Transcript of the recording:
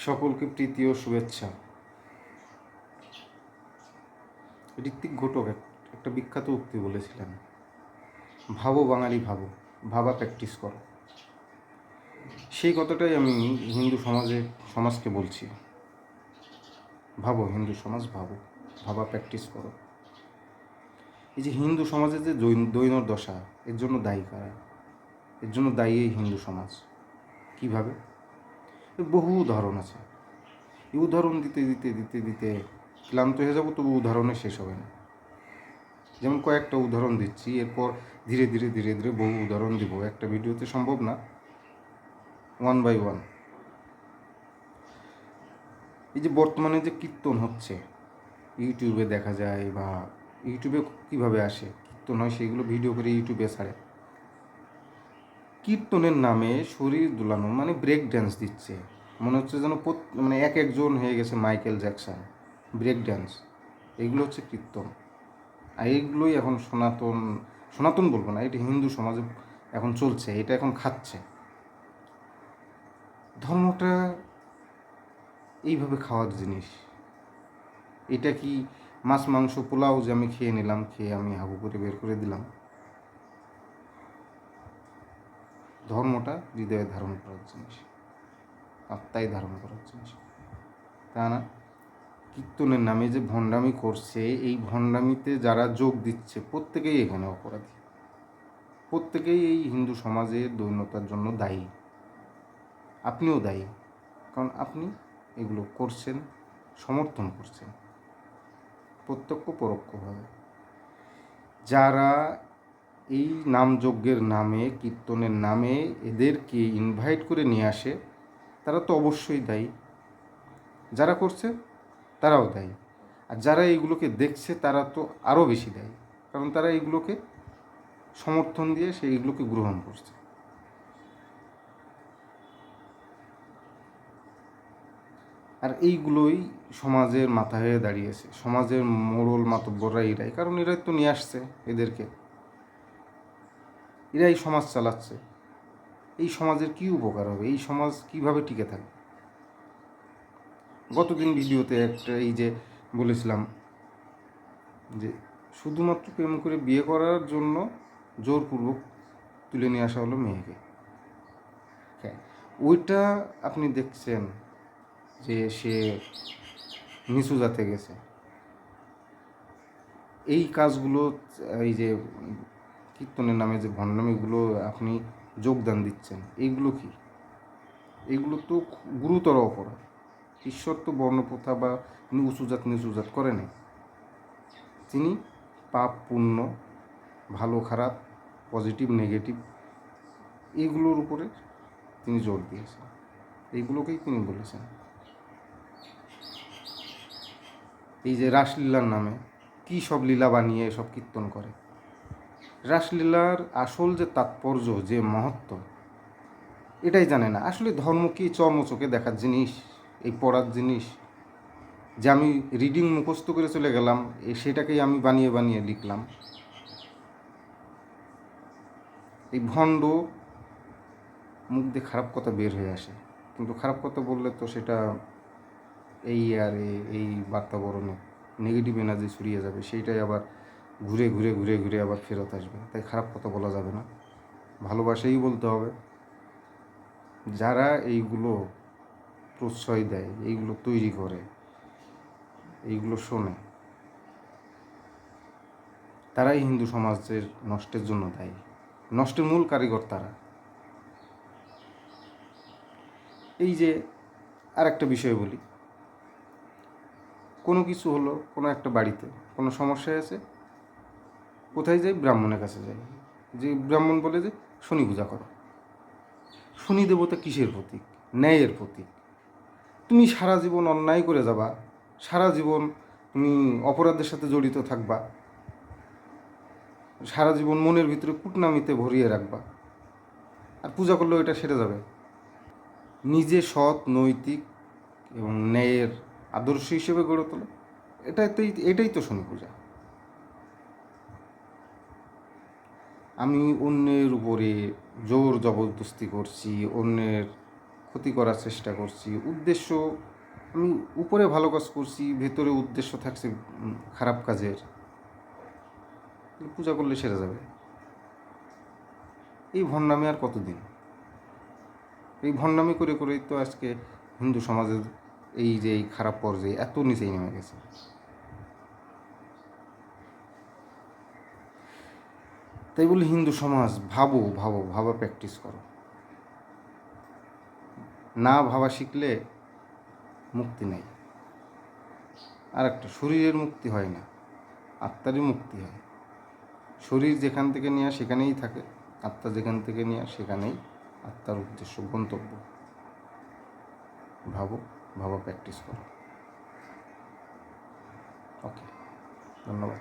সকলকে প্রীতি ও শুভেচ্ছা। ঋত্বিক ঘটক একটা বিখ্যাত উক্তি বলেছিলেন, ভাবো বাঙালি ভাবো, ভাবা প্র্যাকটিস করো। সেই কথাটাই আমি হিন্দু সমাজকে বলছি। ভাবো হিন্দু সমাজ, ভাবো, ভাবা প্র্যাকটিস করো। এই যে হিন্দু সমাজের যে দৈনর দশা, এর জন্য দায়ী কারা? এর জন্য দায়ী এই হিন্দু সমাজ। কিভাবে? বহু উদাহরণ আছে। এই উদাহরণ দিতে দিতে দিতে দিতে ক্লান্ত হয়ে যাবো, তবু উদাহরণে শেষ হবে না। যেমন কয়েকটা উদাহরণ দিচ্ছি, এরপর ধীরে ধীরে ধীরে ধীরে বহু উদাহরণ দিব। একটা ভিডিওতে সম্ভব না, 1 by 1। এই যে বর্তমানে যে কীর্তন হচ্ছে, ইউটিউবে দেখা যায়, বা ইউটিউবে কীভাবে আসে কীর্তন হয়, সেগুলো ভিডিও করে ইউটিউবে ছাড়ে। কীর্তনের নামে শরীর দুলানো, মানে ব্রেক ড্যান্স দিচ্ছে। মনে হচ্ছে যেন মানে এক একজন হয়ে গেছে মাইকেল জ্যাকসন। ব্রেক ড্যান্স, এগুলো হচ্ছে কীর্তন। আর এইগুলোই এখন সনাতন বলবো না, এটা হিন্দু সমাজে এখন চলছে, এটা এখন খাচ্ছে। ধর্মটা এইভাবে খাওয়ার জিনিস। এটা কি মাছ মাংস পোলাও যে আমি খেয়ে নিলাম, খেয়ে আমি হাবু করে বের করে দিলাম? ধর্মটা হৃদয়ে ধারণ করার জিনিস, আত্মায় ধারণ করার জিনিস, তা না। কীর্তনের নামে যে ভণ্ডামি করছে, এই ভণ্ডামিতে যারা যোগ দিচ্ছে প্রত্যেকেই এখানে অপরাধী। প্রত্যেকেই এই হিন্দু সমাজের দৈন্যতার জন্য দায়ী। আপনিও দায়ী, কারণ আপনি এগুলো করছেন, সমর্থন করছেন প্রত্যক্ষ পরোক্ষভাবে। যারা এই নামযজ্ঞের নামে, কীর্তনের নামে এদেরকে ইনভাইট করে নিয়ে আসে, তারা তো অবশ্যই দায়ী। যারা করছে তারাও দায়ী, আর যারা এইগুলোকে দেখছে তারা তো আরও বেশি দায়ী, কারণ তারা এইগুলোকে সমর্থন দিয়ে সেইগুলোকে গ্রহণ করছে। আর এইগুলোই সমাজের মাথা হয়ে দাঁড়িয়েছে, সমাজের মোড়ল মাতব্বররা এরাই, কারণ এরাই তো নিয়ে আসছে এদেরকে, এরাই সমাজ চালাচ্ছে। এই সমাজের কী উপকার হবে? এই সমাজ কিভাবে টিকে থাকবে? গতদিন ভিডিওতে একটা এই যে বলেছিলাম যে শুধুমাত্র প্রেম করে বিয়ে করার জন্য জোরপূর্বক তুলে নিয়ে আসা হলো মেয়েকে। হ্যাঁ, ওইটা আপনি দেখছেন যে সে নিচু জাতে গেছে। এই কাজগুলো, এই যে কীর্তনের নামে যে ভণ্ডামিগুলো আপনি যোগদান দিচ্ছেন, এইগুলো কি? এইগুলো তো গুরুতর অপরাধ। ঈশ্বর তো বর্ণপ্রথা বা উঁচুজাত নিচুজাত করে নাই। তিনি পাপ পুণ্য, ভালো খারাপ, পজিটিভ নেগেটিভ, এইগুলোর উপরে তিনি জোর দিয়েছেন, এইগুলোকেই তিনি বলেছেন। এই যে রাসলীলার নামে কী সব লীলা বানিয়ে সব কীর্তন করে। রাসলীলার আসল যে তাৎপর্য, যে মহত্ব, এটাই জানে না। আসলে ধর্ম কি চর্মচোখে দেখার জিনিস, এই পড়ার জিনিস, যে আমি রিডিং মুখস্থ করে চলে গেলাম, সেটাকেই আমি বানিয়ে বানিয়ে লিখলাম। এই ভণ্ড মুখ দিয়ে খারাপ কথা বের হয়ে আসে, কিন্তু খারাপ কথা বললে তো সেটা এই বাতাবরণে নেগেটিভ এনার্জি ছড়িয়ে যাবে, সেইটাই আবার ঘুরে ঘুরে ঘুরে ঘুরে আবার ফেরত আসবে। তাই খারাপ কথা বলা যাবে না, ভালোবাসাই বলতে হবে। যারা এইগুলো প্রশ্রয় দেয়, এইগুলো তৈরি করে, এইগুলো শোনে, তারাই হিন্দু সমাজের নষ্টের জন্য দায়ী। নষ্টের মূল কারিগর তারা। এই যে আর একটা বিষয় বলি, কোনো কিছু হলো, কোনো একটা বাড়িতে কোনো সমস্যা আছে, কোথায় যাই? ব্রাহ্মণের কাছে যাই। যে ব্রাহ্মণ বলে যে শনি পূজা করো। শনি দেবতা কিসের প্রতীক? ন্যায়ের প্রতীক। তুমি সারা জীবন অন্যায় করে যাবা, সারা জীবন তুমি অপরাধের সাথে জড়িত থাকবা, সারা জীবন মনের ভিতরে কূটনামিতে ভরিয়ে রাখবা, আর পূজা করলেও এটা সেরে যাবে? নিজে সৎ, নৈতিক এবং ন্যায়ের আদর্শ হিসেবে গড়ে তোলো, এটাই তো শনি পূজা। আমি অন্যের উপরে জোর জবরদস্তি করছি, অন্যের ক্ষতি করার চেষ্টা করছি, উদ্দেশ্য আমি উপরে ভালো কাজ করছি, ভেতরে উদ্দেশ্য থাকছে খারাপ কাজের, পূজা করলে সেরে যাবে। এই ভণ্ডামি আর কতদিন? এই ভণ্ডামি করে করেই তো আজকে হিন্দু সমাজের এই যে এই খারাপ পর্যায়ে এত নিচেই নেমে গেছে। তাই বলি হিন্দু সমাজ ভাবো ভাবো, ভাবা প্র্যাকটিস করো। না ভাবা শিখলে মুক্তি নেই। আর একটা, শরীরের মুক্তি হয় না, আত্মারই মুক্তি হয়। শরীর যেখান থেকে নেওয়া সেখানেই থাকে, আত্মা যেখান থেকে নেওয়া সেখানেই আত্মার উদ্দেশ্য, গন্তব্য। ভাবো, ভাবা প্র্যাকটিস করো। ওকে, ধন্যবাদ।